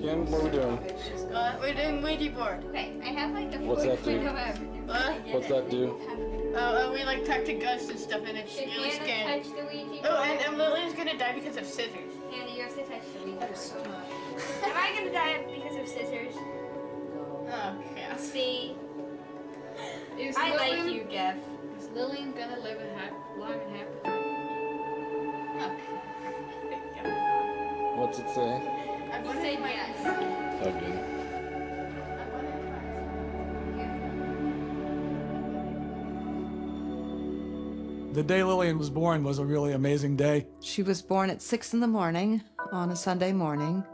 Again, what are we doing? We're doing Ouija board. Okay, I have like the What's that do? What's that do? We like talk to ghosts and stuff, and it's really scary. Touch the Ouija board. Oh, and Lillian's gonna die because of scissors. Hannah, you have to touch the Ouija board. Am I gonna die because of scissors? Oh, yeah. See? I like you, Jeff. Is Lillian gonna live long and happy? What's it say? You said yes. Oh, good. The day Lillian was born was a really amazing day. She was born at 6 in the morning on a Sunday morning,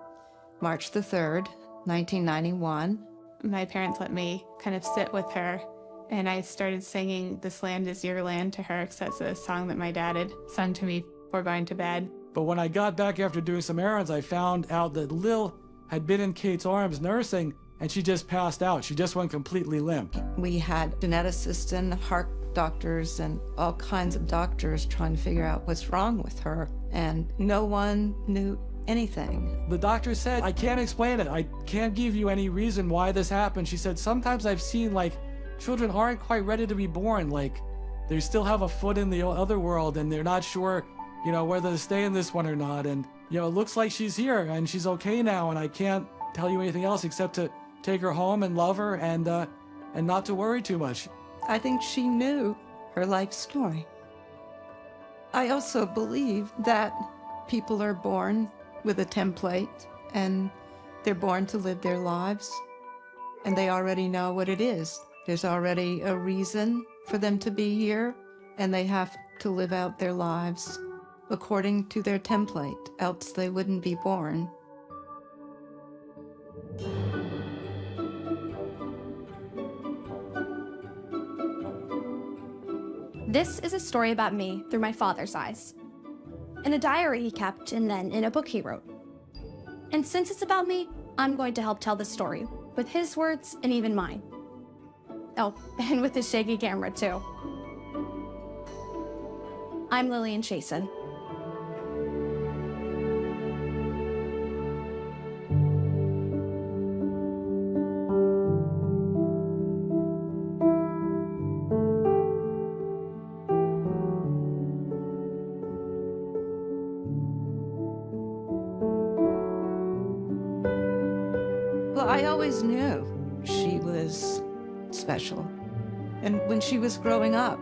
March the 3rd, 1991. My parents let me kind of sit with her, and I started singing This Land Is Your Land to her, because that's a song that my dad had sung to me before going to bed. But when I got back after doing some errands, I found out that Lil had been in Kate's arms nursing, and she just passed out. She just went completely limp. We had geneticists and heart doctors and all kinds of doctors trying to figure out what's wrong with her, and no one knew anything. The doctor said, I can't explain it. I can't give you any reason why this happened. She said, sometimes I've seen like children aren't quite ready to be born. Like they still have a foot in the other world and they're not sure, you know, whether to stay in this one or not. And, you know, it looks like she's here and she's okay now. And I can't tell you anything else except to take her home and love her and not to worry too much. I think she knew her life story. I also believe that people are born with a template and they're born to live their lives and they already know what it is. There's already a reason for them to be here and they have to live out their lives according to their template, else they wouldn't be born. This is a story about me through my father's eyes. In a diary he kept, and then in a book he wrote. And since it's about me, I'm going to help tell the story, with his words and even mine. Oh, and with his shaky camera too. I'm Lillian Chasen. Well, I always knew she was special. And when she was growing up,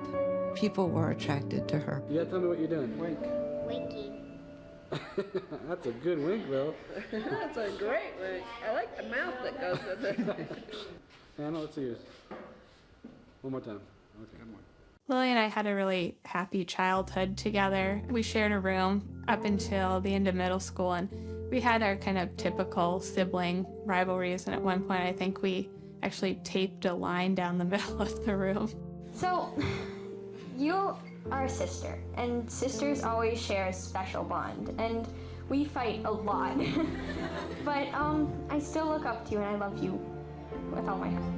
people were attracted to her. You gotta tell me what you're doing. Wink. Winking. That's a good wink, Will. That's a great wink. I like the mouth that goes with it. Hannah, let's see yours. One more time. Okay, one more. Lily and I had a really happy childhood together. We shared a room up until the end of middle school, and we had our kind of typical sibling rivalries, and at one point I think we actually taped a line down the middle of the room. So, you are a sister, and sisters always share a special bond, and we fight a lot. But I still look up to you, and I love you with all my heart.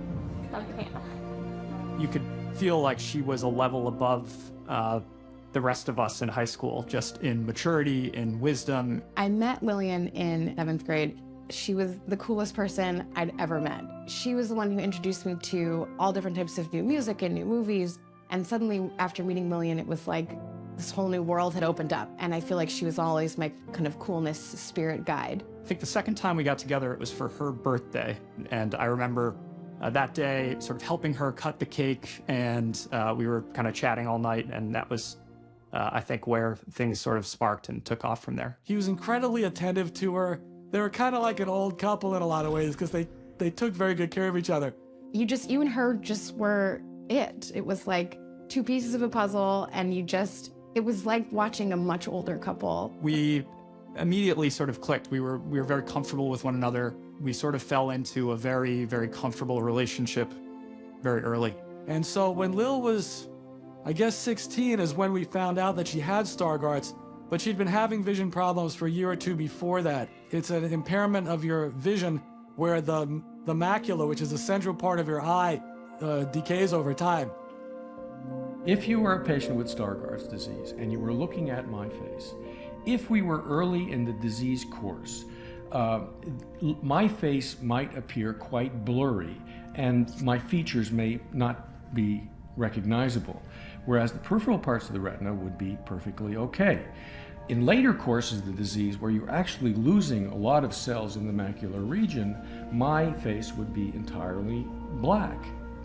Love you, Hannah. You could feel like she was a level above the rest of us in high school, just in maturity, in wisdom. I met Lillian in 7th grade. She was the coolest person I'd ever met. She was the one who introduced me to all different types of new music and new movies. And suddenly, after meeting Lillian, it was like this whole new world had opened up. And I feel like she was always my kind of coolness spirit guide. I think the second time we got together, it was for her birthday. And I remember that day sort of helping her cut the cake, and we were kind of chatting all night. And that was, I think, where things sort of sparked and took off from there. He was incredibly attentive to her. They were kind of like an old couple in a lot of ways because they took very good care of each other. You and her just were it. It was like two pieces of a puzzle, and it was like watching a much older couple. We immediately sort of clicked. We were very comfortable with one another. We sort of fell into a very, very comfortable relationship very early. And so when Lil was, I guess 16 is when we found out that she had Stargardt's, but she'd been having vision problems for a year or two before that. It's an impairment of your vision where the macula, which is the central part of your eye, decays over time. If you were a patient with Stargardt's disease and you were looking at my face, if we were early in the disease course, my face might appear quite blurry and my features may not be recognizable, whereas the peripheral parts of the retina would be perfectly okay. In later courses of the disease, where you're actually losing a lot of cells in the macular region, my face would be entirely black.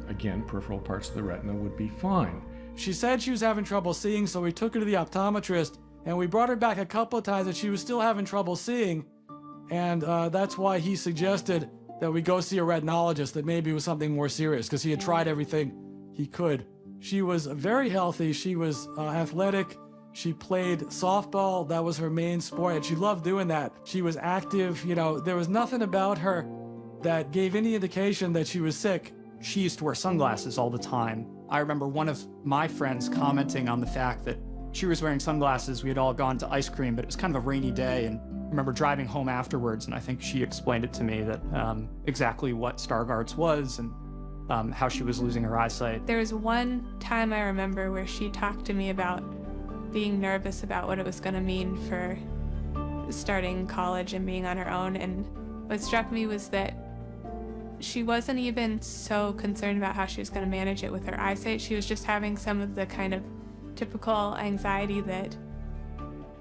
Again, peripheral parts of the retina would be fine. She said she was having trouble seeing, so we took her to the optometrist, and we brought her back a couple of times and she was still having trouble seeing. And that's why he suggested that we go see a retinologist, that maybe it was something more serious, because he had tried everything he could. She was very healthy. She was athletic. She played softball. That was her main sport, and she loved doing that. She was active. You know, there was nothing about her that gave any indication that she was sick. She used to wear sunglasses all the time. I remember one of my friends commenting on the fact that she was wearing sunglasses. We had all gone to ice cream, but it was kind of a rainy day, and I remember driving home afterwards, and I think she explained it to me that exactly what Stargardt's was and how she was losing her eyesight. There was one time I remember where she talked to me about being nervous about what it was going to mean for starting college and being on her own, and what struck me was that she wasn't even so concerned about how she was going to manage it with her eyesight. She was just having some of the kind of typical anxiety that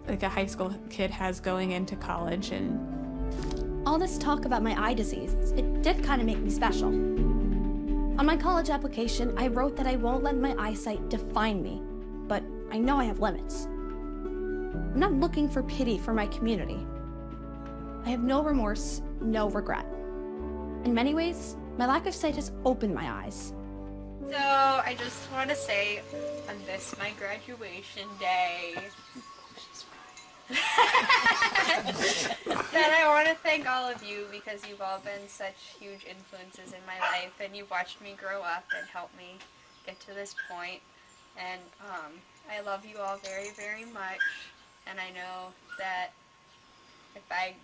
like a high school kid has going into college. And all this talk about my eye disease, it did kind of make me special. On my college application, I wrote that I won't let my eyesight define me, but I know I have limits. I'm not looking for pity for my community. I have no remorse, no regret. In many ways, my lack of sight has opened my eyes. So I just want to say on this, my graduation day, that I want to thank all of you because you've all been such huge influences in my life, and you've watched me grow up and helped me get to this point. And I love you all very, very much, and I know that if I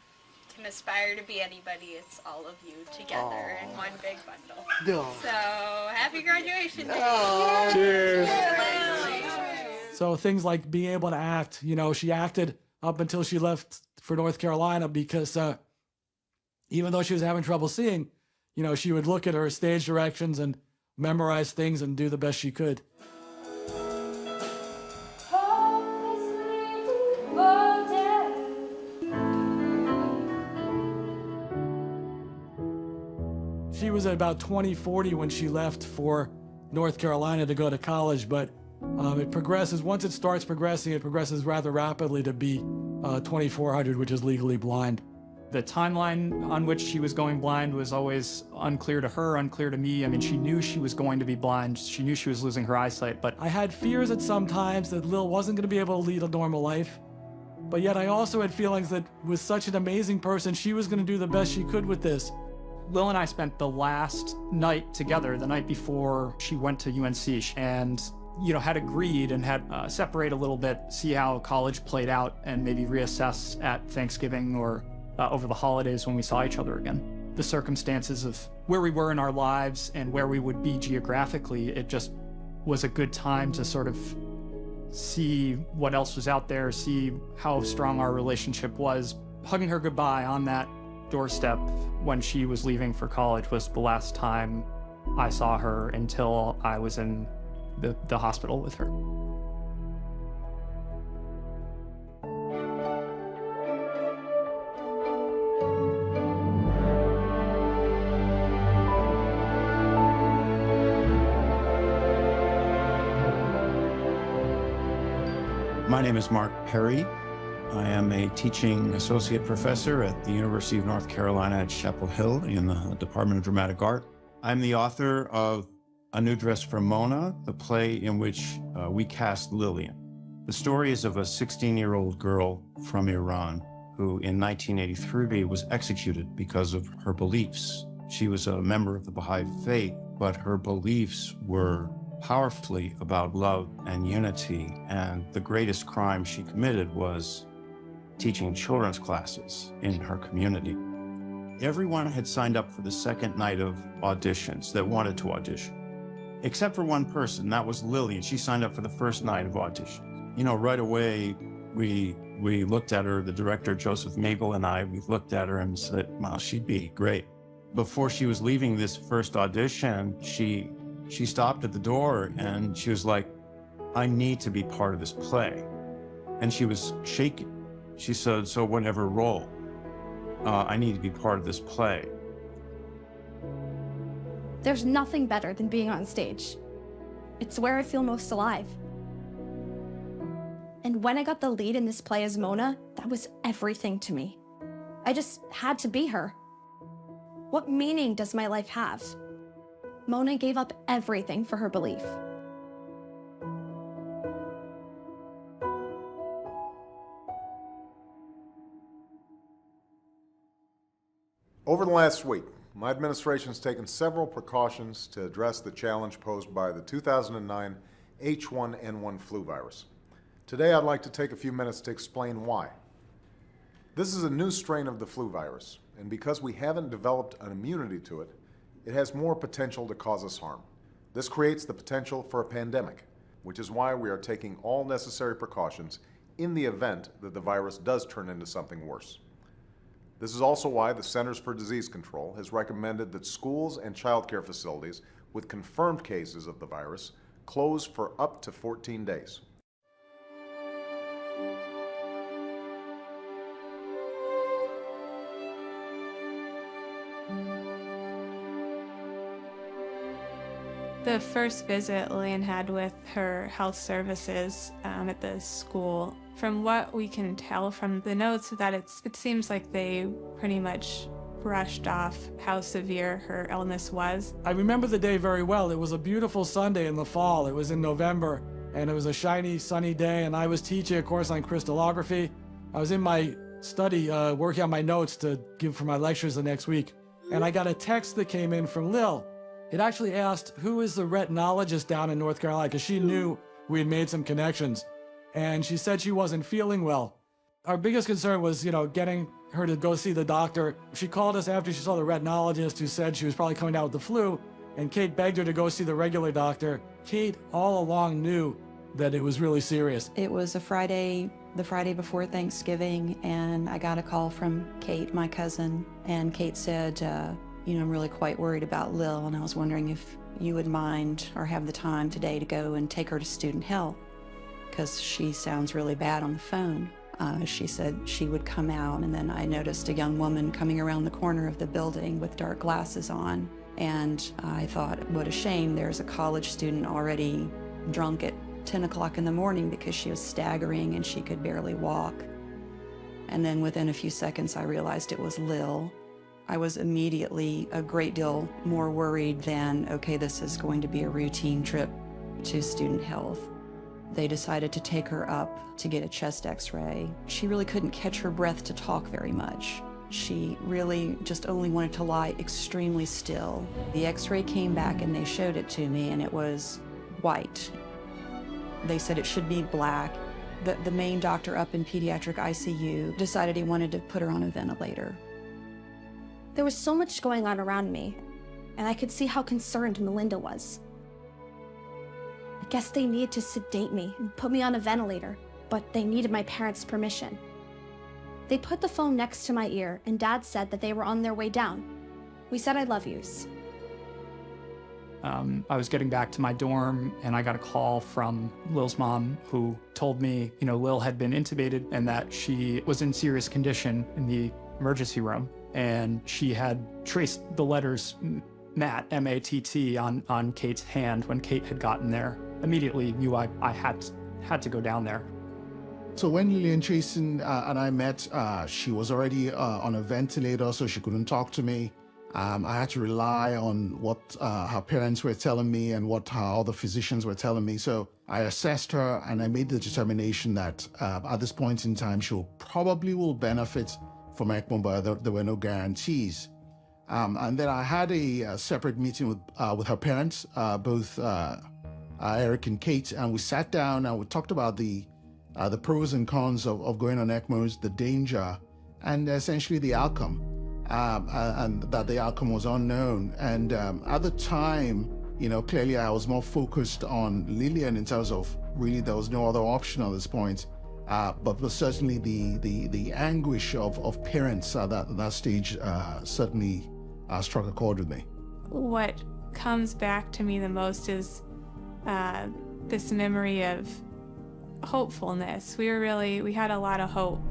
can aspire to be anybody, it's all of you together in one big bundle. So happy graduation day! Cheers! So things like being able to act, you know, she acted up until she left for North Carolina because even though she was having trouble seeing, you know, she would look at her stage directions and memorize things and do the best she could. She was at about 2040 when she left for North Carolina to go to college, but it progresses. Once it starts progressing, it progresses rather rapidly to be 2400, which is legally blind. The timeline on which she was going blind was always unclear to her, unclear to me. I mean, she knew she was going to be blind. She knew she was losing her eyesight, but I had fears at some times that Lil wasn't going to be able to lead a normal life. But yet I also had feelings that with such an amazing person, she was going to do the best she could with this. Lil and I spent the last night together, the night before she went to UNC, and you know, had agreed and had separate a little bit, see how college played out, and maybe reassess at Thanksgiving or over the holidays when we saw each other again. The circumstances of where we were in our lives and where we would be geographically, it just was a good time to sort of see what else was out there, see how strong our relationship was. Hugging her goodbye on that doorstep when she was leaving for college was the last time I saw her until I was in the hospital with her. My name is Mark Perry. I am a teaching associate professor at the University of North Carolina at Chapel Hill in the Department of Dramatic Art. I'm the author of A New Dress for Mona, the play in which we cast Lillian. The story is of a 16-year-old girl from Iran who in 1983 was executed because of her beliefs. She was a member of the Baha'i faith, but her beliefs were powerfully about love and unity, and the greatest crime she committed was teaching children's classes in her community. Everyone had signed up for the second night of auditions that wanted to audition, except for one person. That was Lillian. She signed up for the first night of auditions. You know, right away, we We looked at her, the director, Joseph Mabel, and I, we looked at her and said, wow, she'd be great. Before she was leaving this first audition, she stopped at the door and she was like, I need to be part of this play. And she was shaking. She said, so whatever role, I need to be part of this play. There's nothing better than being on stage. It's where I feel most alive. And when I got the lead in this play as Mona, that was everything to me. I just had to be her. What meaning does my life have? Mona gave up everything for her belief. Over the last week, my administration has taken several precautions to address the challenge posed by the 2009 H1N1 flu virus. Today, I'd like to take a few minutes to explain why. This is a new strain of the flu virus, and because we haven't developed an immunity to it, it has more potential to cause us harm. This creates the potential for a pandemic, which is why we are taking all necessary precautions in the event that the virus does turn into something worse. This is also why the Centers for Disease Control has recommended that schools and child care facilities with confirmed cases of the virus close for up to 14 days. The first visit Lillian had with her health services at the school, from what we can tell from the notes, that it seems like they pretty much brushed off how severe her illness was. I remember the day very well. It was a beautiful Sunday in the fall. It was in November, and it was a shiny, sunny day, and I was teaching a course on crystallography. I was in my study working on my notes to give for my lectures the next week, and I got a text that came in from Lil. It actually asked, who is the retinologist down in North Carolina? Because she knew we had made some connections. And she said she wasn't feeling well. Our biggest concern was, getting her to go see the doctor. She called us after she saw the retinologist, who said she was probably coming down with the flu. And Kate begged her to go see the regular doctor. Kate all along knew that it was really serious. It was the Friday before Thanksgiving, and I got a call from Kate, my cousin, and Kate said, I'm really quite worried about Lil, and I was wondering if you would mind or have the time today to go and take her to student health, because she sounds really bad on the phone. She said she would come out, and then I noticed a young woman coming around the corner of the building with dark glasses on, and I thought, what a shame, there's a college student already drunk at 10 o'clock in the morning because she was staggering and she could barely walk. And then within a few seconds, I realized it was Lil. I was immediately a great deal more worried than, okay, this is going to be a routine trip to student health. They decided to take her up to get a chest x-ray. She really couldn't catch her breath to talk very much. She really just only wanted to lie extremely still. The x-ray came back and they showed it to me, and it was white. They said it should be black. The main doctor up in pediatric ICU decided he wanted to put her on a ventilator. There was so much going on around me, and I could see how concerned Melinda was. I guess they needed to sedate me and put me on a ventilator, but they needed my parents' permission. They put the phone next to my ear, and Dad said that they were on their way down. We said I love yous. I was getting back to my dorm, and I got a call from Lil's mom, who told me, Lil had been intubated and that she was in serious condition in the emergency room. And she had traced the letters Matt, M-A-T-T, on Kate's hand when Kate had gotten there. Immediately knew I had to go down there. So when Lillian Chasen and I met, she was already on a ventilator, so she couldn't talk to me. I had to rely on what her parents were telling me and what her other physicians were telling me. So I assessed her, and I made the determination that at this point in time, she probably will benefit from ECMO, but there were no guarantees. And then I had a separate meeting with her parents, both Eric and Kate, and we sat down and we talked about the pros and cons of going on ECMOs, the danger, and essentially the outcome, and that the outcome was unknown. And at the time, clearly I was more focused on Lillian in terms of really there was no other option at this point. but certainly the anguish of parents at that stage certainly struck a chord with me. What comes back to me the most is this memory of hopefulness. We had a lot of hope.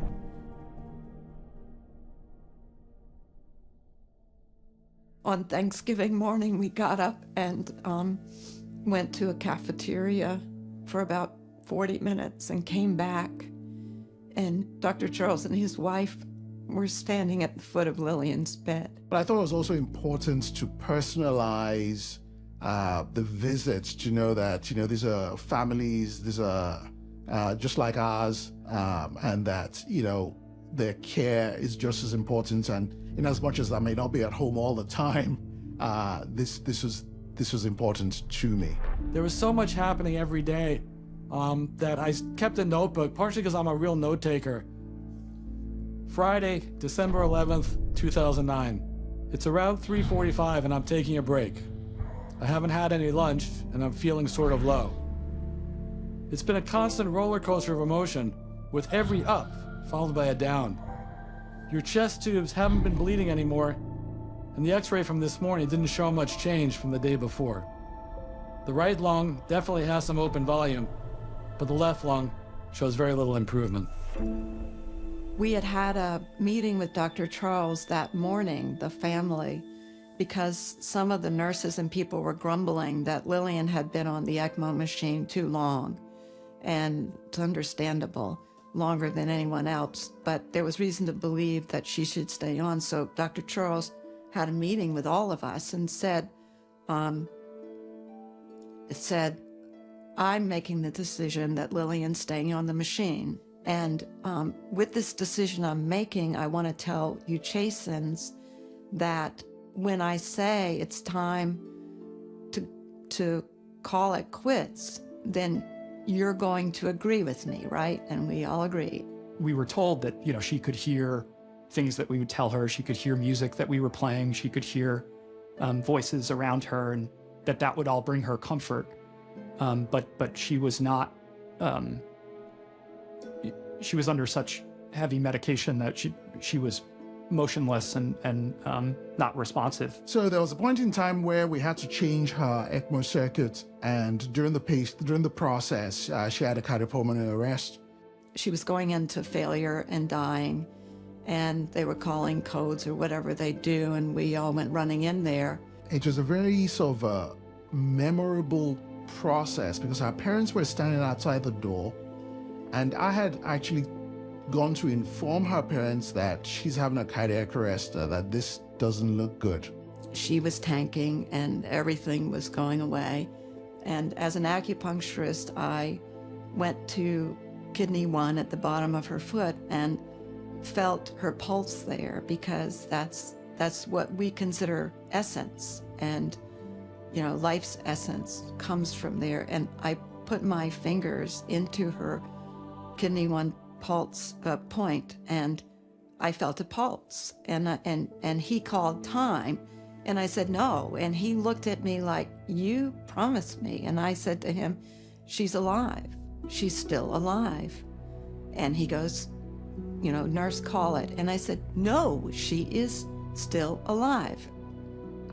On Thanksgiving morning, we got up and went to a cafeteria for about 40 minutes and came back. And Dr. Charles and his wife were standing at the foot of Lillian's bed. But I thought it was also important to personalize the visits, to know that, these are families, these are just like ours, and that, their care is just as important. And in as much as I may not be at home all the time, this was important to me. There was so much happening every day that I kept a notebook, partially because I'm a real note taker. Friday, December 11th, 2009. It's around 3:45 and I'm taking a break. I haven't had any lunch and I'm feeling sort of low. It's been a constant roller coaster of emotion, with every up followed by a down. Your chest tubes haven't been bleeding anymore, and the x-ray from this morning didn't show much change from the day before. The right lung definitely has some open volume, but the left lung shows very little improvement. We had a meeting with Dr. Charles that morning, the family, because some of the nurses and people were grumbling that Lillian had been on the ECMO machine too long. And it's understandable, longer than anyone else, but there was reason to believe that she should stay on. So Dr. Charles had a meeting with all of us and said, I'm making the decision that Lillian's staying on the machine. And with this decision I'm making, I want to tell you Chasins that when I say it's time to call it quits, then you're going to agree with me, right? And we all agreed. We were told that, she could hear things that we would tell her. She could hear music that we were playing. She could hear voices around her, and that would all bring her comfort. But she was not, she was under such heavy medication that she was motionless and not responsive. So there was a point in time where we had to change her ECMO circuit, and during the process, she had a cardiopulmonary arrest. She was going into failure and dying, and they were calling codes or whatever they do, and we all went running in there. It was a very sort of a memorable process because our parents were standing outside the door, and I had actually gone to inform her parents that she's having a cardiac arrest, that this doesn't look good. She was tanking and everything was going away. And as an acupuncturist, I went to kidney 1 at the bottom of her foot and felt her pulse there, because that's what we consider essence. And, life's essence comes from there. And I put my fingers into her kidney 1 pulse point, and I felt a pulse, and he called time, and I said no, and he looked at me like, you promised me. And I said to him, she's alive, she's still alive. And he goes, nurse, call it. And I said, no, she is still alive.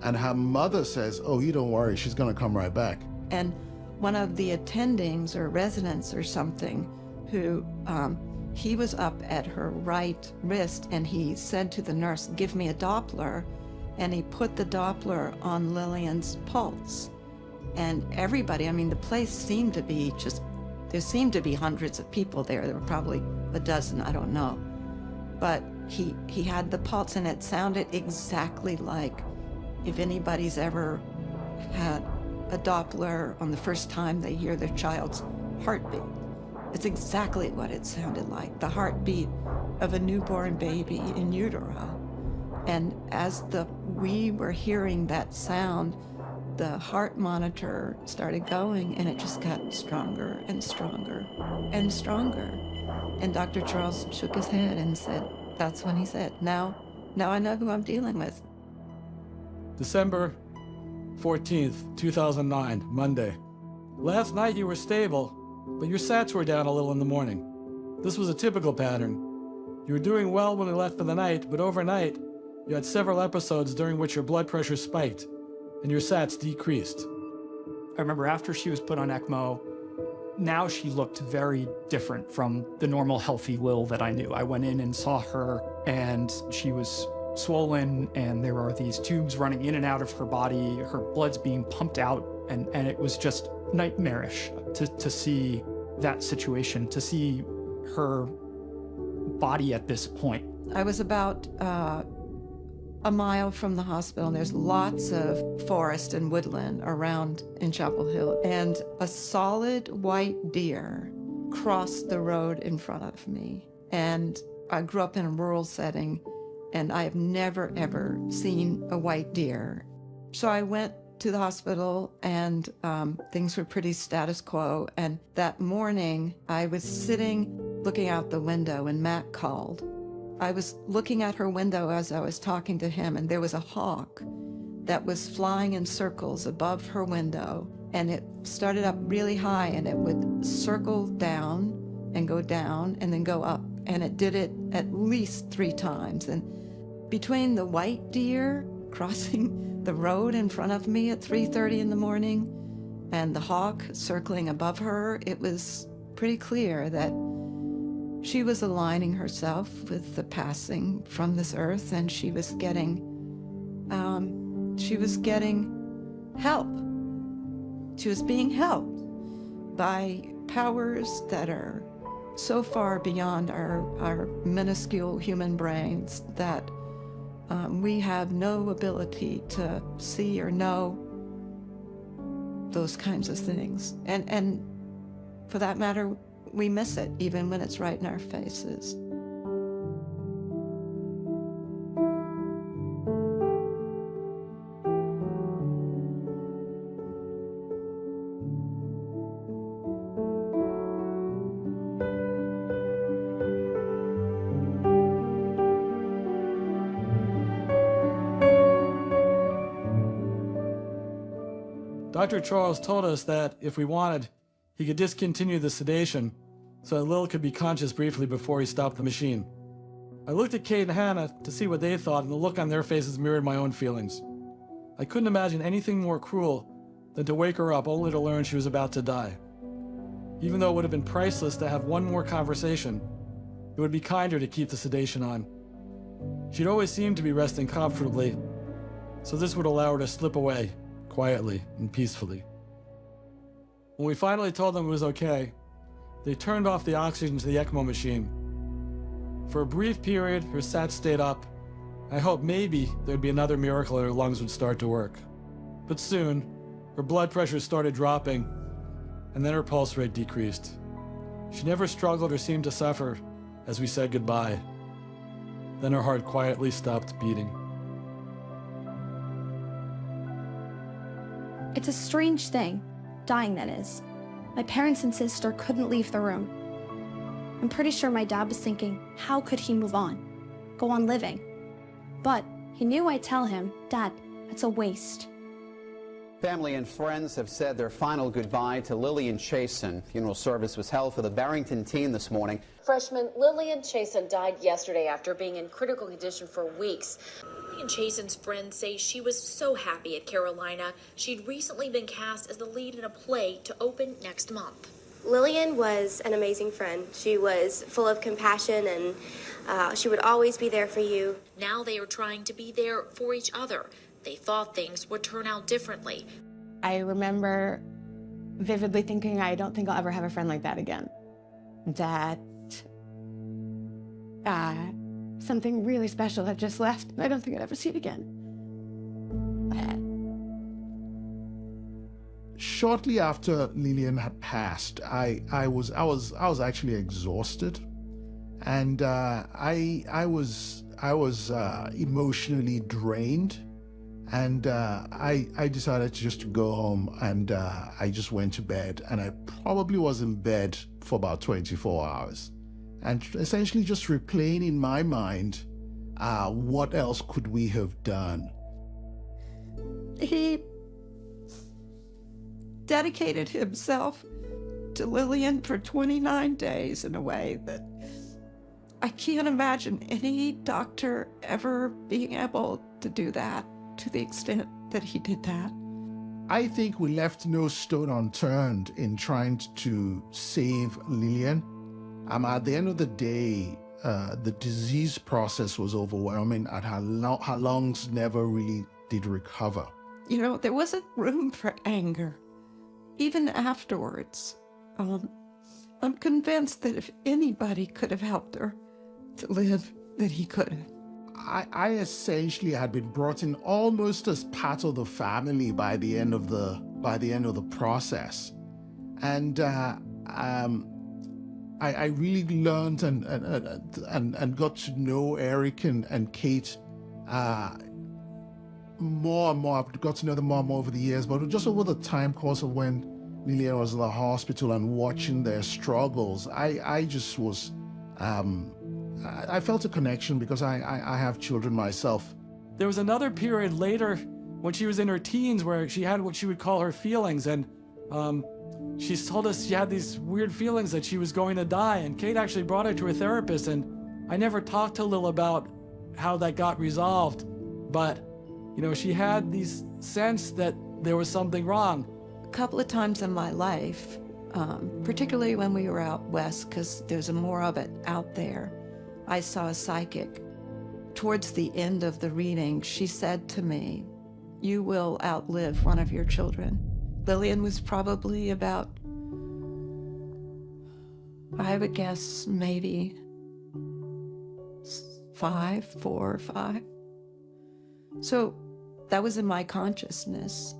And her mother says, oh, you don't worry, she's gonna come right back. And one of the attendings or residents or something who he was up at her right wrist, and he said to the nurse, give me a Doppler. And he put the Doppler on Lillian's pulse. And everybody, the place seemed to be there seemed to be hundreds of people there. There were probably a dozen, I don't know. But he had the pulse, and it sounded exactly like if anybody's ever had a Doppler on the first time they hear their child's heartbeat. It's exactly what it sounded like, the heartbeat of a newborn baby in utero. And as we were hearing that sound, the heart monitor started going, and it just got stronger and stronger and stronger. And Dr. Charles shook his head and said, that's when he said, now I know who I'm dealing with. December 14th, 2009, Monday. Last night you were stable, but your sats were down a little in the morning. This was a typical pattern. You were doing well when we left for the night, but overnight, you had several episodes during which your blood pressure spiked and your sats decreased. I remember after she was put on ECMO, now she looked very different from the normal healthy Lil that I knew. I went in and saw her, and she was swollen, and there are these tubes running in and out of her body. Her blood's being pumped out, and it was just nightmarish to see that situation, to see her body at this point. I was about a mile from the hospital, and there's lots of forest and woodland around in Chapel Hill, and a solid white deer crossed the road in front of me. And I grew up in a rural setting, and I have never, ever seen a white deer. So I went to the hospital, and things were pretty status quo. And that morning, I was sitting looking out the window, and Matt called. I was looking at her window as I was talking to him, and there was a hawk that was flying in circles above her window, and it started up really high, and it would circle down and then go up, and it did it at least 3 times. And between the white deer crossing the road in front of me at 3:30 in the morning and the hawk circling above her, it was pretty clear that she was aligning herself with the passing from this earth, and she was getting help. She was being helped by powers that are so far beyond our minuscule human brains that we have no ability to see or know those kinds of things. And for that matter, we miss it even when it's right in our faces. Dr. Charles told us that if we wanted, he could discontinue the sedation so that Lil could be conscious briefly before he stopped the machine. I looked at Kate and Hannah to see what they thought, and the look on their faces mirrored my own feelings. I couldn't imagine anything more cruel than to wake her up only to learn she was about to die. Even though it would have been priceless to have one more conversation, it would be kinder to keep the sedation on. She'd always seemed to be resting comfortably, so this would allow her to slip away quietly and peacefully. When we finally told them it was okay, they turned off the oxygen to the ECMO machine. For a brief period, her sats stayed up. I hoped maybe there'd be another miracle and her lungs would start to work. But soon, her blood pressure started dropping, and then her pulse rate decreased. She never struggled or seemed to suffer as we said goodbye. Then her heart quietly stopped beating. It's a strange thing, dying that is. My parents and sister couldn't leave the room. I'm pretty sure my dad was thinking, how could he move on? Go on living. But he knew I'd tell him, Dad, it's a waste. Family and friends have said their final goodbye to Lillian Chasen. Funeral service was held for the Barrington teen this morning. Freshman Lillian Chasen died yesterday after being in critical condition for weeks. Lillian Chasen's friends say she was so happy at Carolina. She'd recently been cast as the lead in a play to open next month. Lillian was an amazing friend. She was full of compassion, and she would always be there for you. Now they are trying to be there for each other. They thought things would turn out differently. I remember vividly thinking, I don't think I'll ever have a friend like that again. That something really special had just left. I don't think I'd ever see it again. Shortly after Lillian had passed, I was actually exhausted, and I was emotionally drained. And I decided to just go home, and I just went to bed, and I probably was in bed for about 24 hours. And essentially just replaying in my mind, what else could we have done? He dedicated himself to Lillian for 29 days in a way that I can't imagine any doctor ever being able to do that to the extent that he did that. I think we left no stone unturned in trying to save Lillian. At the end of the day, the disease process was overwhelming and her lungs never really did recover. You know, there wasn't room for anger, even afterwards. I'm convinced that if anybody could have helped her to live, that he could have. I essentially had been brought in almost as part of the family by the end of the process, and I really learned and got to know Eric and Kate more and more. I've got to know them more and more over the years, but just over the time course of when Lillian was in the hospital and watching their struggles, I just was. I felt a connection because I have children myself. There was another period later when she was in her teens where she had what she would call her feelings, and she told us she had these weird feelings that she was going to die, and Kate actually brought her to a therapist, and I never talked to Lil about how that got resolved, but you know, she had these sense that there was something wrong. A couple of times in my life, particularly when we were out west, because there's more of it out there, I saw a psychic. Towards the end of the reading, she said to me, "You will outlive one of your children." Lillian was probably about, I would guess, maybe 4 or 5. So that was in my consciousness.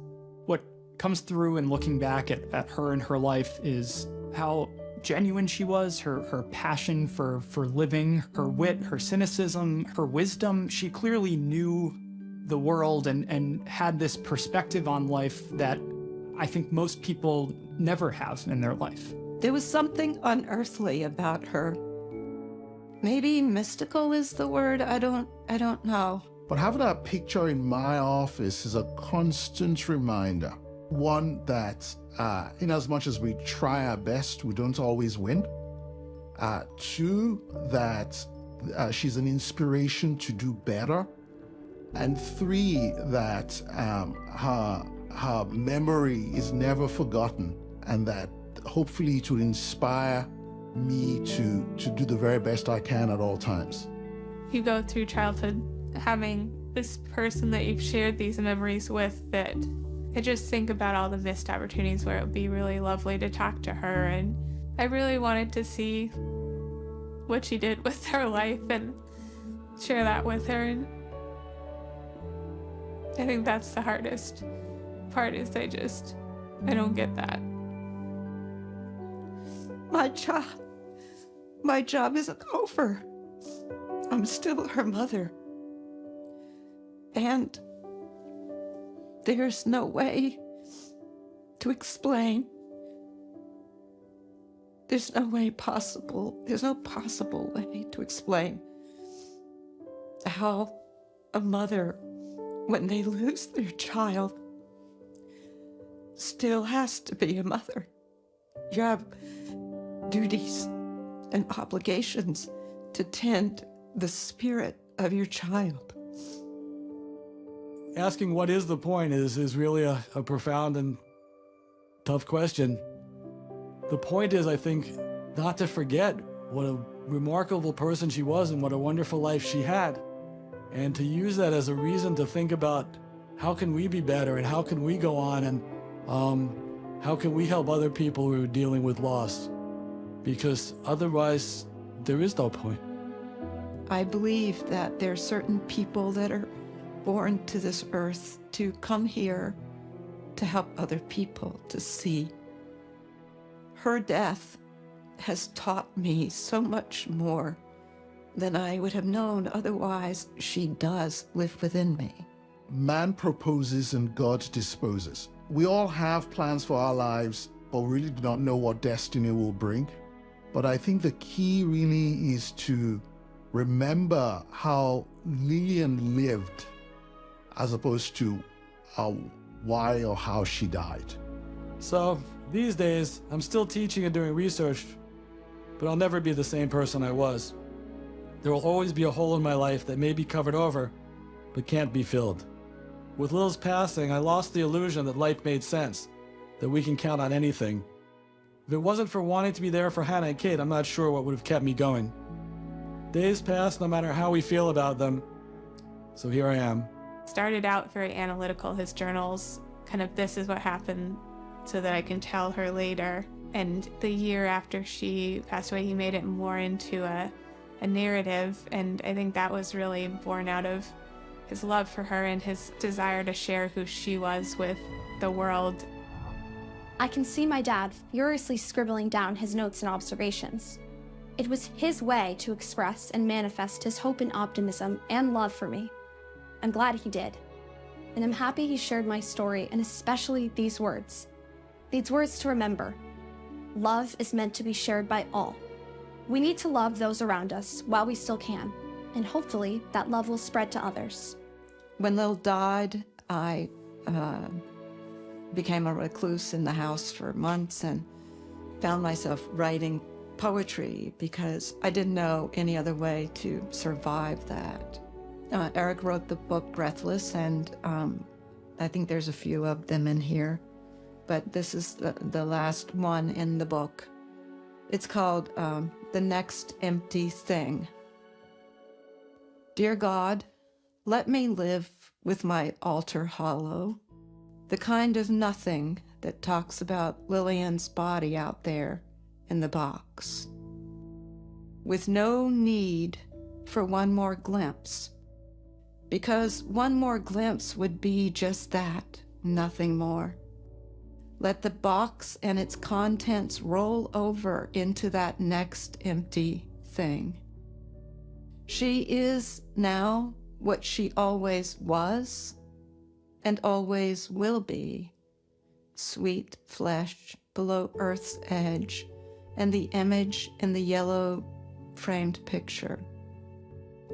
What comes through in looking back at her and her life is how genuine she was, her passion for living, her wit, her cynicism, her wisdom. She clearly knew the world and had this perspective on life that I think most people never have in their life. There was something unearthly about her. Maybe mystical is the word, I don't know. But having that picture in my office is a constant reminder. One that, in as much as we try our best, we don't always win. 2, that she's an inspiration to do better. And 3, that her memory is never forgotten, and that hopefully it will inspire me to do the very best I can at all times. You go through childhood having this person that you've shared these memories with, that I just think about all the missed opportunities where it would be really lovely to talk to her, and I really wanted to see what she did with her life and share that with her, and I think that's the hardest part, is I don't get that. My job isn't over. I'm still her mother. And there's no way to explain. There's no possible way to explain how a mother, when they lose their child, still has to be a mother. You have duties and obligations to tend the spirit of your child. Asking what is the point is really a profound and tough question. The point is, I think, not to forget what a remarkable person she was and what a wonderful life she had, and to use that as a reason to think about how can we be better and how can we go on, and how can we help other people who are dealing with loss, because otherwise there is no point. I believe that there are certain people that are born to this earth to come here to help other people to see. Her death has taught me so much more than I would have known otherwise. She does live within me. Man proposes and God disposes. We all have plans for our lives, but we really do not know what destiny will bring. But I think the key really is to remember how Lillian lived as opposed to why or how she died. So These days, I'm still teaching and doing research, but I'll never be the same person I was. There will always be a hole in my life that may be covered over, but can't be filled. With Lil's passing, I lost the illusion that life made sense, that we can count on anything. If it wasn't for wanting to be there for Hannah and Kate, I'm not sure what would have kept me going. Days pass no matter how we feel about them, so here I am. Started out very analytical, his journals, kind of this is what happened so that I can tell her later. And the year after she passed away, he made it more into a narrative, and I think that was really born out of his love for her and his desire to share who she was with the world. I can see my dad furiously scribbling down his notes and observations. It was his way to express and manifest his hope and optimism and love for me. I'm glad he did. And I'm happy he shared my story, and especially these words. These words to remember. Love is meant to be shared by all. We need to love those around us while we still can, and hopefully that love will spread to others. When Lil died, I became a recluse in the house for months and found myself writing poetry because I didn't know any other way to survive that. Eric wrote the book Breathless, and I think there's a few of them in here, but this is the last one in the book. It's called The Next Empty Thing. Dear God, let me live with my altar hollow, the kind of nothing that talks about Lillian's body out there in the box, with no need for one more glimpse, because one more glimpse would be just that, nothing more. Let the box and its contents roll over into that next empty thing. She is now what she always was and always will be, sweet flesh below earth's edge and the image in the yellow framed picture.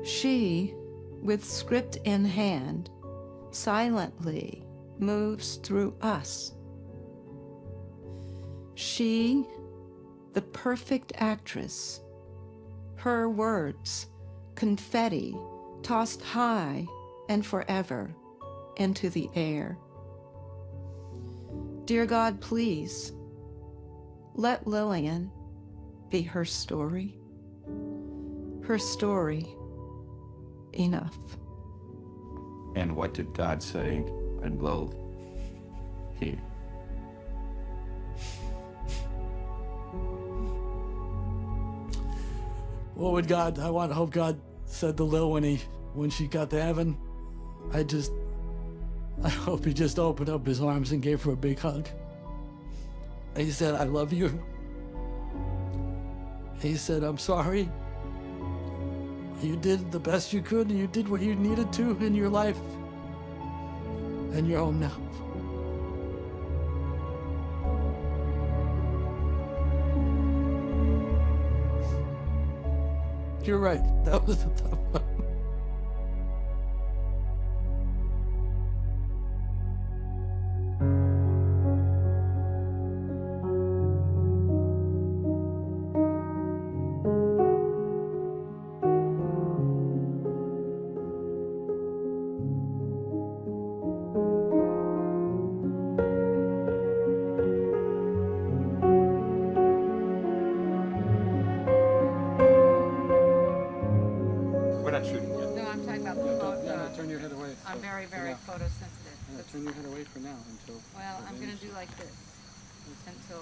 She, with script in hand, silently moves through us. She, the perfect actress, her words, confetti tossed high and forever into the air. Dear God, please, let Lillian be her story enough. And what did God say when Lil here? What would God, I hope God said to Lil when she got to heaven. I hope he just opened up his arms and gave her a big hug. He said, I love you. He said, I'm sorry. You did the best you could, and you did what you needed to in your life. And you're home now. You're right. That was a tough one. Yeah, turn your head away for now until... Well, I'm going to do like this until...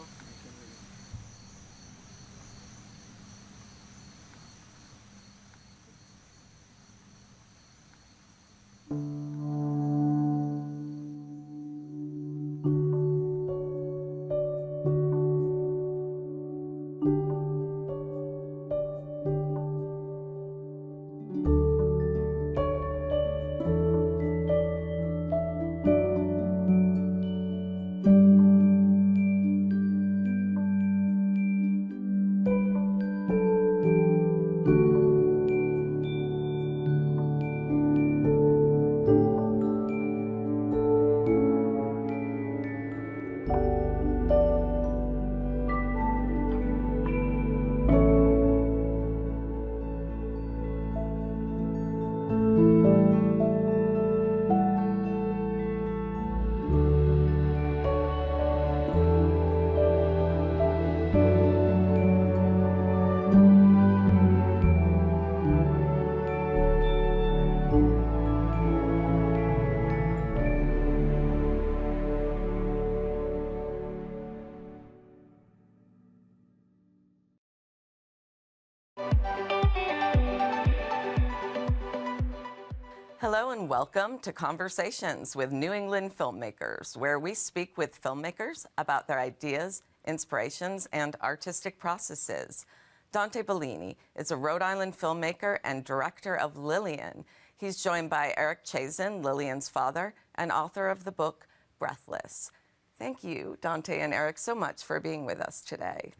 Hello and welcome to Conversations with New England Filmmakers, where we speak with filmmakers about their ideas, inspirations, and artistic processes. Dante Bellini is a Rhode Island filmmaker and director of Lillian. He's joined by Eric Chazen, Lillian's father, and author of the book Breathless. Thank you, Dante and Eric, so much for being with us today.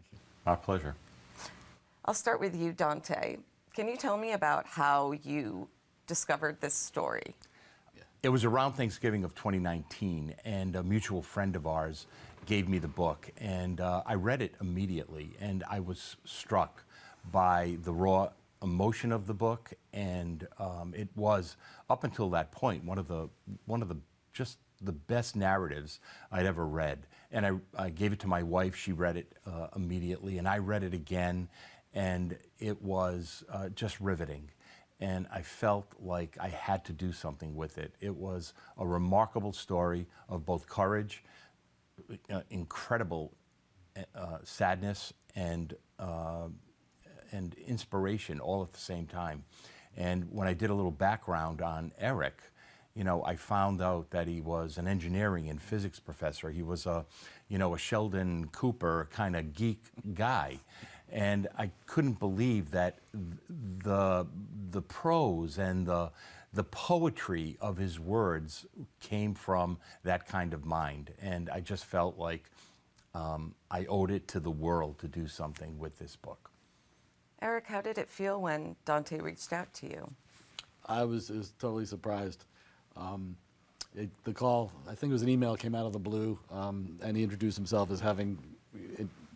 Our pleasure. I'll start with you, Dante. Can you tell me about how you discovered this story? It was around Thanksgiving of 2019, and a mutual friend of ours gave me the book, and I read it immediately, and I was struck by the raw emotion of the book, and it was, up until that point, one of the just the best narratives I'd ever read. And I gave it to my wife. She read it immediately, and I read it again, and it was just riveting. And I felt like I had to do something with it. It was a remarkable story of both courage, incredible sadness, and inspiration all at the same time. And when I did a little background on Eric, you know, I found out that he was an engineering and physics professor. He was a Sheldon Cooper kind of geek guy. And I couldn't believe that the prose and the poetry of his words came from that kind of mind. And I just felt like I owed it to the world to do something with this book. Eric, how did it feel when Dante reached out to you? I was totally surprised. The call, I think it was an email, came out of the blue, and he introduced himself as having,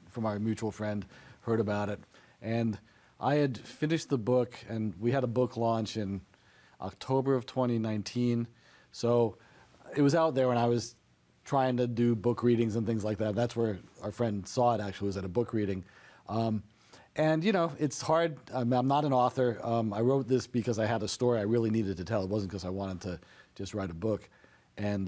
from our mutual friend, heard about it. And I had finished the book, and we had a book launch in October of 2019. So it was out there when I was trying to do book readings and things like that. That's where our friend saw it, actually, was at a book reading. And, you know, it's hard. I'm not an author. I wrote this because I had a story I really needed to tell. It wasn't because I wanted to just write a book. And,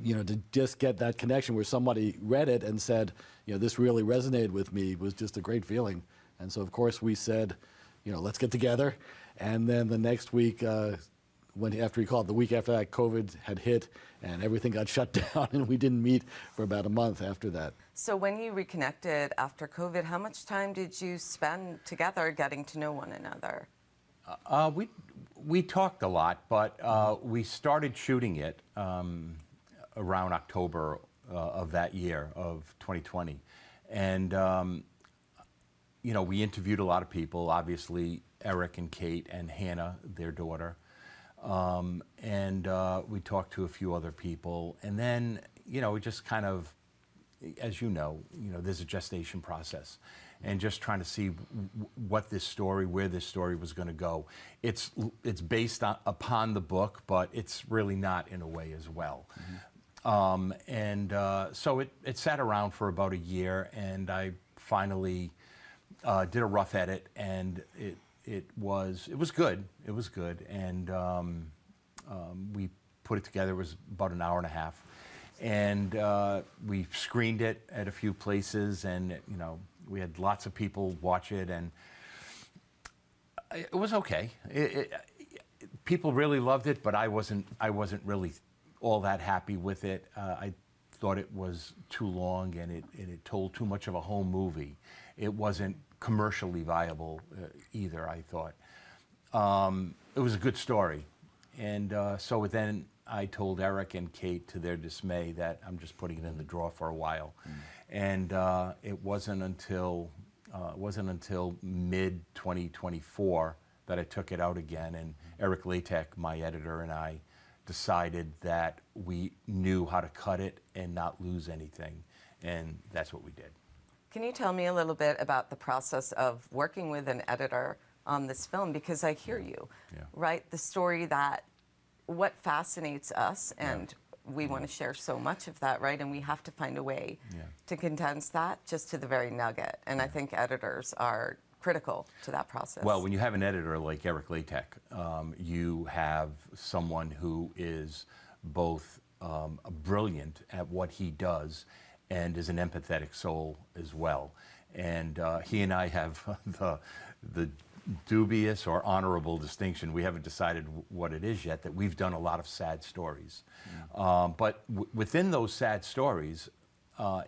you know, to just get that connection where somebody read it and said, you know, this really resonated with me was just a great feeling. And so, of course, we said, you know, let's get together. And then the next week, after he called, the week after that, COVID had hit and everything got shut down, and we didn't meet for about a month after that. So when you reconnected after COVID, how much time did you spend together getting to know one another? We talked a lot, but we started shooting it around October of that year, of 2020. And, you know, we interviewed a lot of people, obviously Eric and Kate and Hannah, their daughter. And we talked to a few other people. And then, you know, we just kind of, as you know, there's a gestation process. And just trying to see where this story was going to go. It's based upon the book, but it's really not in a way as well. Mm-hmm. So it sat around for about a year, and I finally did a rough edit, and it was good. It was good, and we put it together. It was about an hour and a half, and we screened it at a few places, and you know, we had lots of people watch it, and it was okay. People really loved it, but I wasn't really all that happy with it. I thought it was too long, and it told too much of a home movie. It wasn't commercially viable either, I thought. It was a good story. And so then I told Eric and Kate, to their dismay, that I'm just putting it in the drawer for a while. Mm. And it wasn't until mid-2024 that I took it out again. And Eric Latek, my editor, and I decided that we knew how to cut it and not lose anything. And that's what we did. Can you tell me a little bit about the process of working with an editor on this film? Because I hear you, right? The story what fascinates us, and we want to share so much of that, right? And we have to find a way to condense that just to the very nugget. And I think editors are critical to that process. Well, when you have an editor like Eric Latek, you have someone who is both brilliant at what he does and is an empathetic soul as well. And he and I have the dubious or honorable distinction. We haven't decided what it is yet, that we've done a lot of sad stories. But within those sad stories,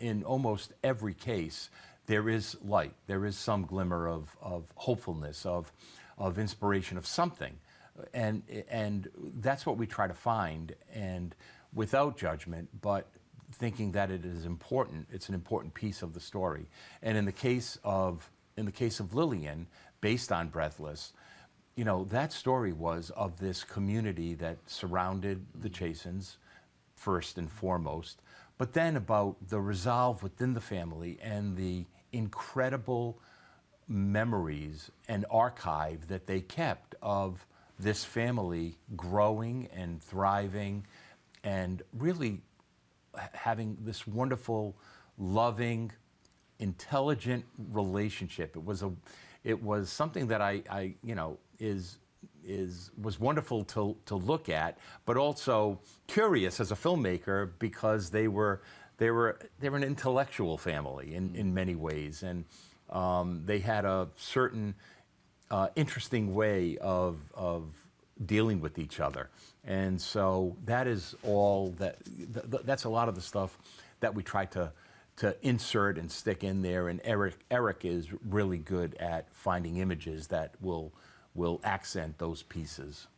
in almost every case, there is light. There is some glimmer of hopefulness, of inspiration, of something. And that's what we try to find, and without judgment, but thinking that it is important. It's an important piece of the story. And in the case of Lillian, based on Breathless, you know, that story was of this community that surrounded the Chasins, first and foremost, but then about the resolve within the family and the incredible memories and archive that they kept of this family growing and thriving and really having this wonderful, loving, intelligent relationship. It was something that I you know, was wonderful to look at, but also curious as a filmmaker, because they were an intellectual family in many ways, and they had a certain interesting way of dealing with each other. And so that is all that's a lot of the stuff that we try to insert and stick in there. And Eric is really good at finding images that will accent those pieces.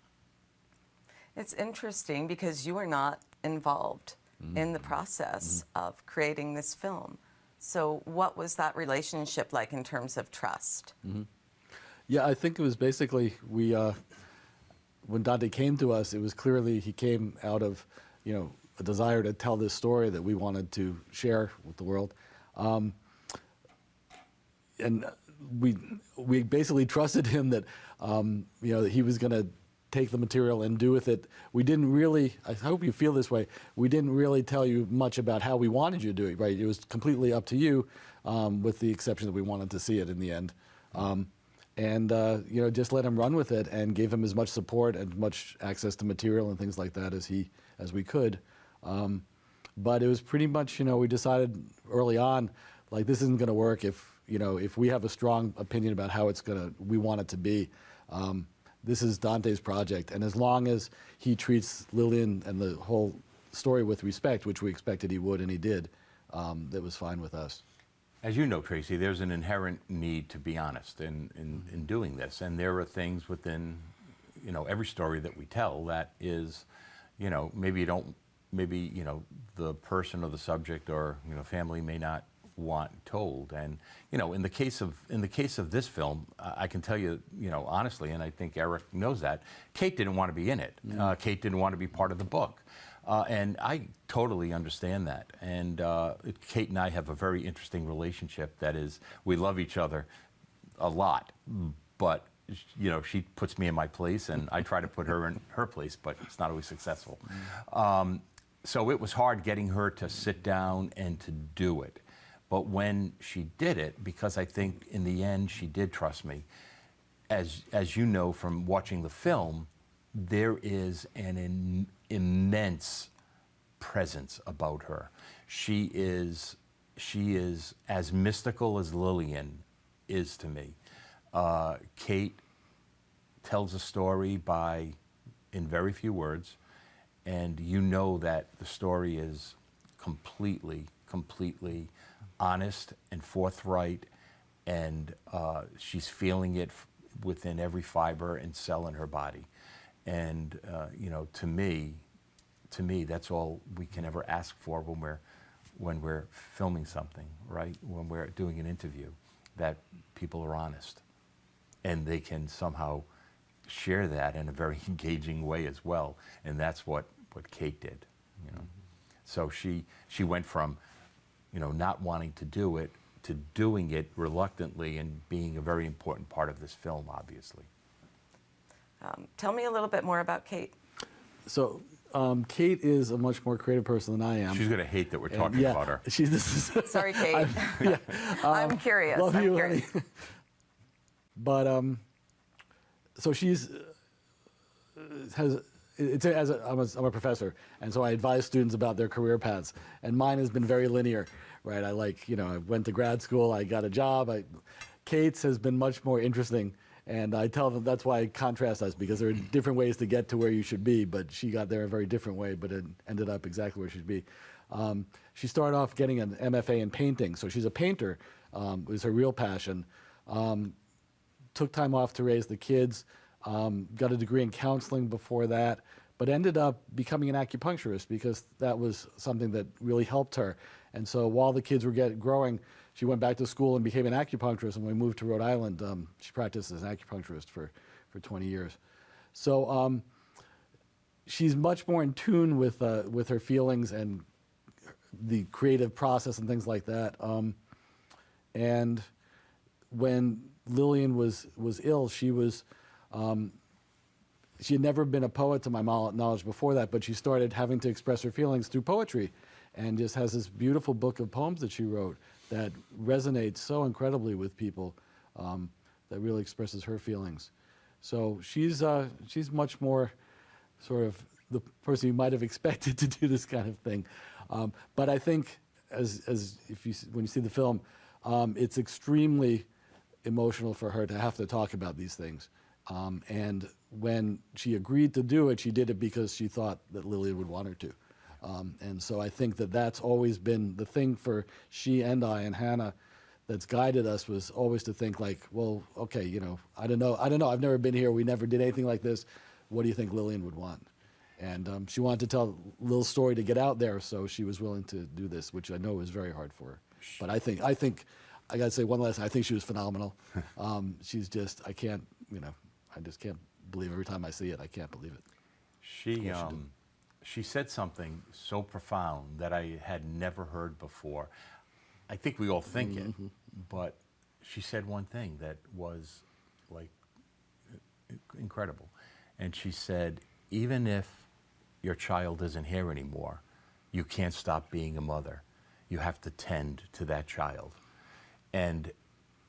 It's interesting because you were not involved in the process of creating this film. So what was that relationship like in terms of trust? Yeah, I think it was basically when Dante came to us, it was clearly he came out of, you know, a desire to tell this story that we wanted to share with the world, and we basically trusted him that you know, that he was going to take the material and do with it. We didn't really, I hope you feel this way, we didn't really tell you much about how we wanted you to do it, right? It was completely up to you, with the exception that we wanted to see it in the end. And you know, just let him run with it and gave him as much support and much access to material and things like that as we could. But it was pretty much, you know, we decided early on, like, this isn't going to work if, you know, if we have a strong opinion about how we want it to be. This is Dante's project, and as long as he treats Lillian and the whole story with respect, which we expected he would, and he did, that was fine with us. As you know, Tracy, there's an inherent need to be honest in doing this, and there are things within, you know, every story that we tell that is, you know, maybe you know, the person or the subject or, you know, family may not want told. And, you know, in the case of this film, I can tell you, you know, honestly, and I think Eric knows that, Kate didn't want to be in it. Kate didn't want to be part of the book. And I totally understand that. And Kate and I have a very interesting relationship. That is, we love each other a lot, but, you know, she puts me in my place and I try to put her in her place, but it's not always successful. So it was hard getting her to sit down and to do it. But when she did it, because I think in the end she did trust me, as you know from watching the film, there is an immense presence about her. She is as mystical as Lillian is to me. Kate tells a story in very few words, and you know that the story is completely honest and forthright, and she's feeling it within every fiber and cell in her body. And you know, to me, that's all we can ever ask for when we're filming something, right? When we're doing an interview, that people are honest, and they can somehow share that in a very engaging way as well. And that's what Kate did, you know. So she went from, you know, not wanting to do it to doing it reluctantly and being a very important part of this film, obviously. Tell me a little bit more about Kate. So Kate is a much more creative person than I am. She's going to hate that we're talking about her. Sorry, Kate. I'm curious. Love I'm you, curious. honey. But so she's I'm a professor, and so I advise students about their career paths, and mine has been very linear, right? I went to grad school, I got a job. Kate's has been much more interesting And I tell them that's why I contrast us, because there are different ways to get to where you should be, but she got there a very different way, but it ended up exactly where she should be. She started off getting an MFA in painting, so she's a painter, was her real passion. Took time off to raise the kids, got a degree in counseling before that, but ended up becoming an acupuncturist because that was something that really helped her. And so while the kids were growing, she went back to school and became an acupuncturist. And when we moved to Rhode Island, she practiced as an acupuncturist for 20 years. So she's much more in tune with her feelings and the creative process and things like that. And when Lillian was ill, she had never been a poet to my knowledge before that, but she started having to express her feelings through poetry, and just has this beautiful book of poems that she wrote that resonates so incredibly with people, that really expresses her feelings. So she's much more sort of the person you might have expected to do this kind of thing. But I think when you see the film, it's extremely emotional for her to have to talk about these things. And when she agreed to do it, she did it because she thought that Lillian would want her to. And so I think that that's always been the thing for she and I and Hannah that's guided us, was always to think like, well, okay, I don't know, I've never been here, we never did anything like this. What do you think Lillian would want? And she wanted to tell a little story to get out there, so she was willing to do this, which I know was very hard for her. But I think I gotta say one last thing, I think she was phenomenal. She's just, I just can't believe every time I see it, I can't believe it. She said something so profound that I had never heard before. I think we all think it, but she said one thing that was like incredible. And she said, even if your child isn't here anymore, you can't stop being a mother. You have to tend to that child. And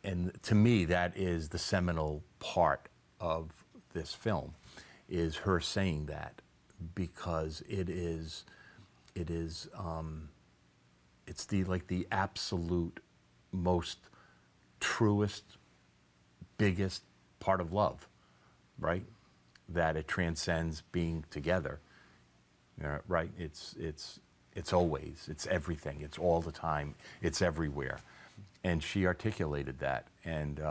to me, that is the seminal part of this film, is her saying that, because it's the absolute most truest, biggest part of love, right? That it transcends being together, right? It's always, it's everything, it's all the time, it's everywhere. And she articulated that, and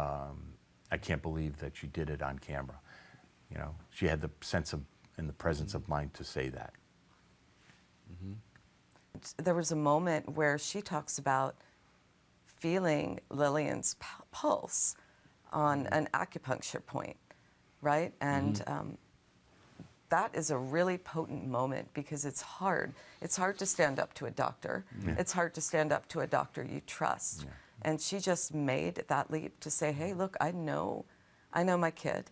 I can't believe that she did it on camera. She had the sense of and the presence of mind to say that. There was a moment where she talks about feeling Lillian's pulse on an acupuncture point, right? And that is a really potent moment, because it's hard. It's hard to stand up to a doctor. Yeah. It's hard to stand up to a doctor you trust. Yeah. And she just made that leap to say, hey, look, I know my kid,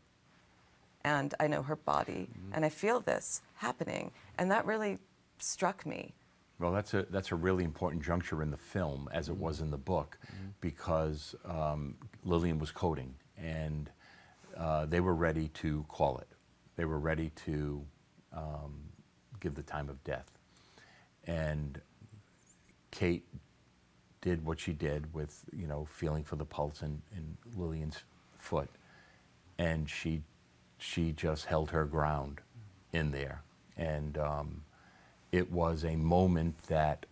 and I know her body, and I feel this happening. And that really struck me. Well, that's a really important juncture in the film, as it was in the book, because Lillian was coding, and they were ready to call it. They were ready to give the time of death. And Kate did what she did with, feeling for the pulse in Lillian's foot. And she just held her ground in there. And it was a moment that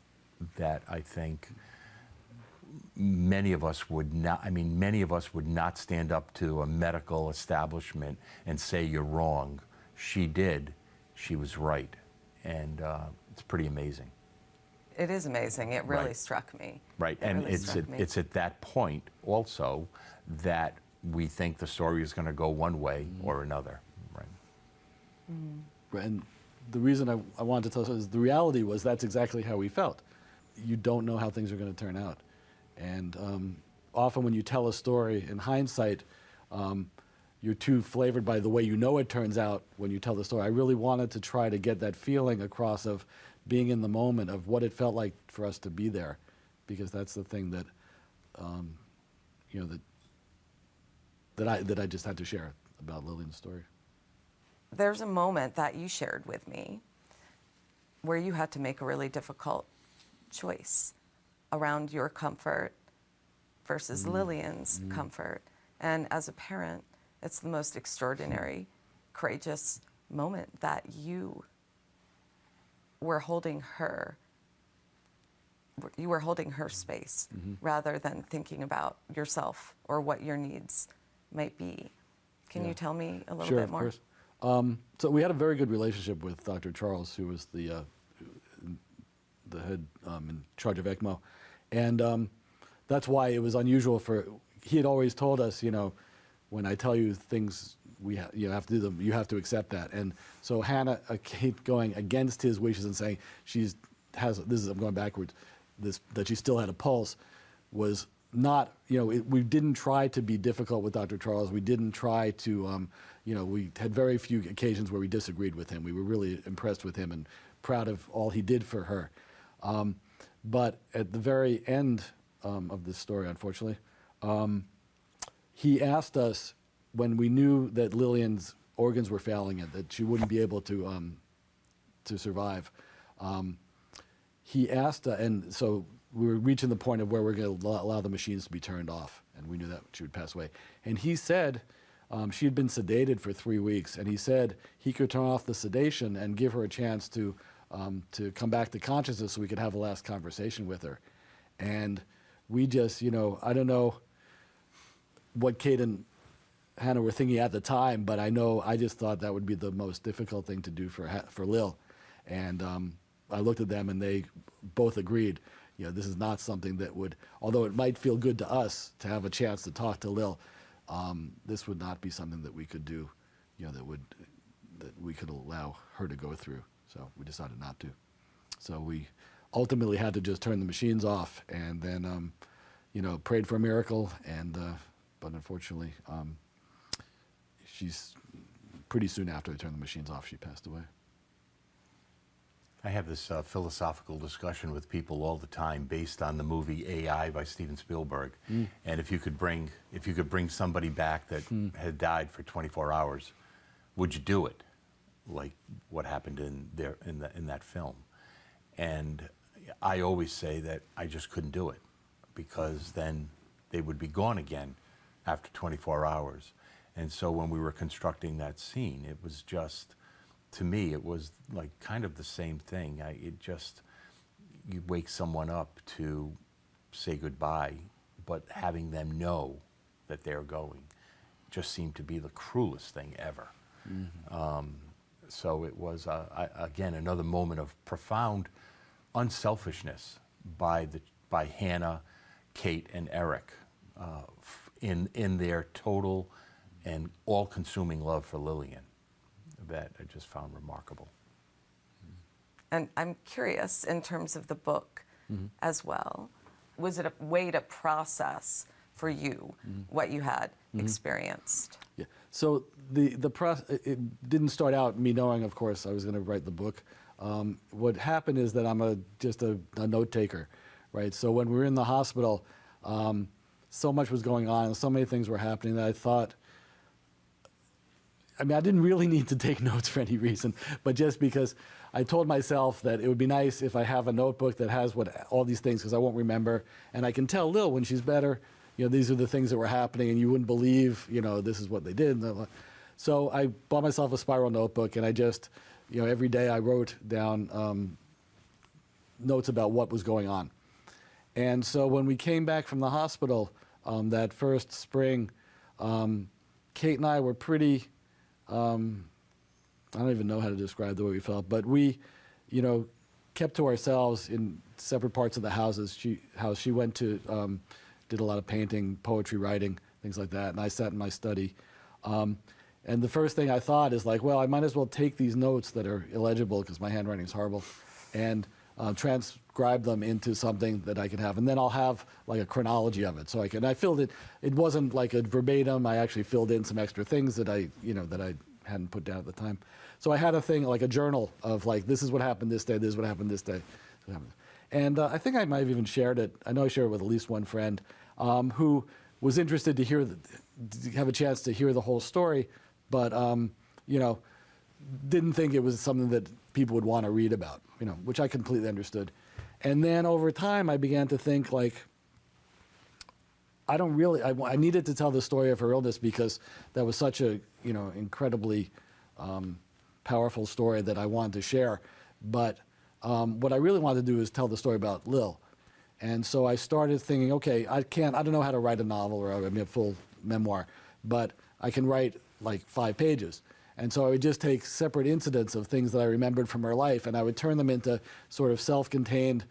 I think many of us would not stand up to a medical establishment and say you're wrong. She did. She was right. And it's pretty amazing. It is amazing. It really struck me. Right. And it's at that point also that we think the story is going to go one way or another. Right. And the reason I wanted to tell us is the reality was that's exactly how we felt. You don't know how things are going to turn out. And often when you tell a story, in hindsight, you're too flavored by the way you know it turns out when you tell the story. I really wanted to try to get that feeling across of being in the moment, of what it felt like for us to be there, because that's the thing that, that I just had to share about Lillian's story. There's a moment that you shared with me where you had to make a really difficult choice around your comfort versus Lillian's comfort. And as a parent, it's the most extraordinary, courageous moment that you were holding her. You were holding her space rather than thinking about yourself or what your needs might be. Can you tell me a little bit more? Sure, of course. So we had a very good relationship with Dr. Charles, who was the head in charge of ECMO. And that's why it was unusual he had always told us, when I tell you things, you have to do them, you have to accept that. And so Hannah kept going against his wishes and saying I'm going backwards, that she still had a pulse was not, we didn't try to be difficult with Dr. Charles. We didn't try to, we had very few occasions where we disagreed with him. We were really impressed with him and proud of all he did for her. But at the very end of this story, unfortunately, he asked us, when we knew that Lillian's organs were failing and that she wouldn't be able to survive, he asked, and so we were reaching the point of where we're going to allow the machines to be turned off, and we knew that she would pass away. And he said she had been sedated for 3 weeks, and he said he could turn off the sedation and give her a chance to come back to consciousness so we could have a last conversation with her. And we just, I don't know what Kate and Hannah were thinking at the time, but I just thought that would be the most difficult thing to do for Lil. And I looked at them and they both agreed, this is not something that would, although it might feel good to us to have a chance to talk to Lil, this would not be something that we could do, that we could allow her to go through. So we decided not to. So we ultimately had to just turn the machines off and then, prayed for a miracle. And but unfortunately, she's pretty soon after they turned the machines off, she passed away. I have this philosophical discussion with people all the time based on the movie AI by Steven Spielberg. And if you could bring somebody back that had died for 24 hours, would you do it? Like what happened in that film? And I always say that I just couldn't do it, because then they would be gone again after 24 hours. And so when we were constructing that scene, it was just, to me, it was like kind of the same thing. You wake someone up to say goodbye, but having them know that they're going just seemed to be the cruelest thing ever. So it was, again, another moment of profound unselfishness by Hannah, Kate, and Eric in their total and all-consuming love for Lillian that I just found remarkable. And I'm curious, in terms of the book as well, was it a way to process for you what you had experienced? Yeah. So the process, it didn't start out me knowing, of course, I was going to write the book. What happened is that I'm just a note taker, right? So when we were in the hospital, so much was going on and so many things were happening that I thought, I didn't really need to take notes for any reason, but just because I told myself that it would be nice if I have a notebook that has all these things, because I won't remember, and I can tell Lil when she's better, these are the things that were happening, and you wouldn't believe, this is what they did. So I bought myself a spiral notebook, and I just, every day I wrote down notes about what was going on. And so when we came back from the hospital that first spring, Kate and I were pretty, I don't even know how to describe the way we felt, but we, kept to ourselves in separate parts of the houses. She went to, did a lot of painting, poetry writing, things like that, and I sat in my study. And the first thing I thought is like, well, I might as well take these notes that are illegible because my handwriting is horrible, and transcribe them into something that I could have, and then I'll have like a chronology of it. So I filled it. It wasn't like a verbatim. I actually filled in some extra things that I hadn't put down at the time. So I had a thing like a journal of like, this is what happened this day. This is what happened this day. And I think I might have even shared it. I know I shared it with at least one friend who was interested to have a chance to hear the whole story, but didn't think it was something that people would want to read about, which I completely understood. And then over time, I began to think like, I don't really, I needed to tell the story of her illness because that was such a, incredibly powerful story that I wanted to share. But what I really wanted to do is tell the story about Lil. And so I started thinking, okay, I don't know how to write a novel or a full memoir, but I can write like 5 pages. And so I would just take separate incidents of things that I remembered from her life, and I would turn them into sort of self-contained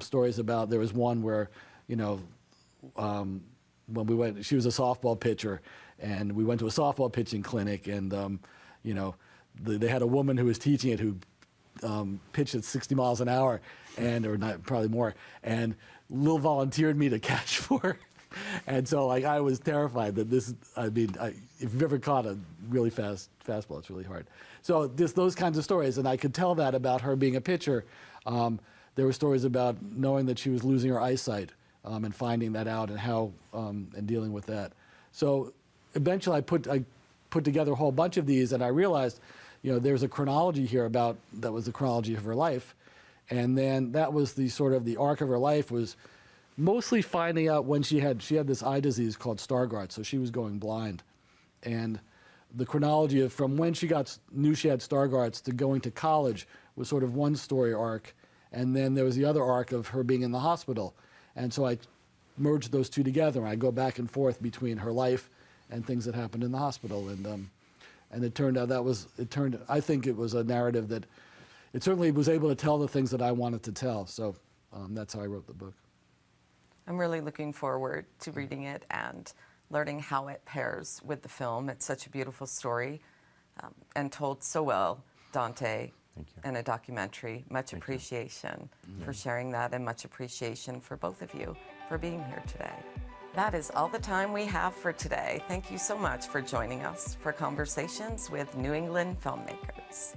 stories about, there was one where, when we went, she was a softball pitcher, and we went to a softball pitching clinic, and, they had a woman who was teaching it who pitched at 60 miles an hour, or not, probably more, and Lil volunteered me to catch for her. And so, I was terrified that this, if you've ever caught a really fast fastball, it's really hard. So those kinds of stories, and I could tell that about her being a pitcher. There were stories about knowing that she was losing her eyesight and finding that out and how, and dealing with that. So eventually I put together a whole bunch of these, and I realized, there's a chronology here that was the chronology of her life. And then that was the sort of the arc of her life was mostly finding out when she had this eye disease called Stargardt, so she was going blind. And the chronology of from when she knew she had Stargardts to going to college was sort of one story arc. And then there was the other arc of her being in the hospital. And so I merged those two together. I go back and forth between her life and things that happened in the hospital. And it turned out I think it was a narrative that it certainly was able to tell the things that I wanted to tell. So that's how I wrote the book. I'm really looking forward to reading it and learning how it pairs with the film. It's such a beautiful story and told so well, Dante, in a documentary. Much appreciation for sharing that, and much appreciation for both of you for being here today. That is all the time we have for today. Thank you so much for joining us for Conversations with New England Filmmakers.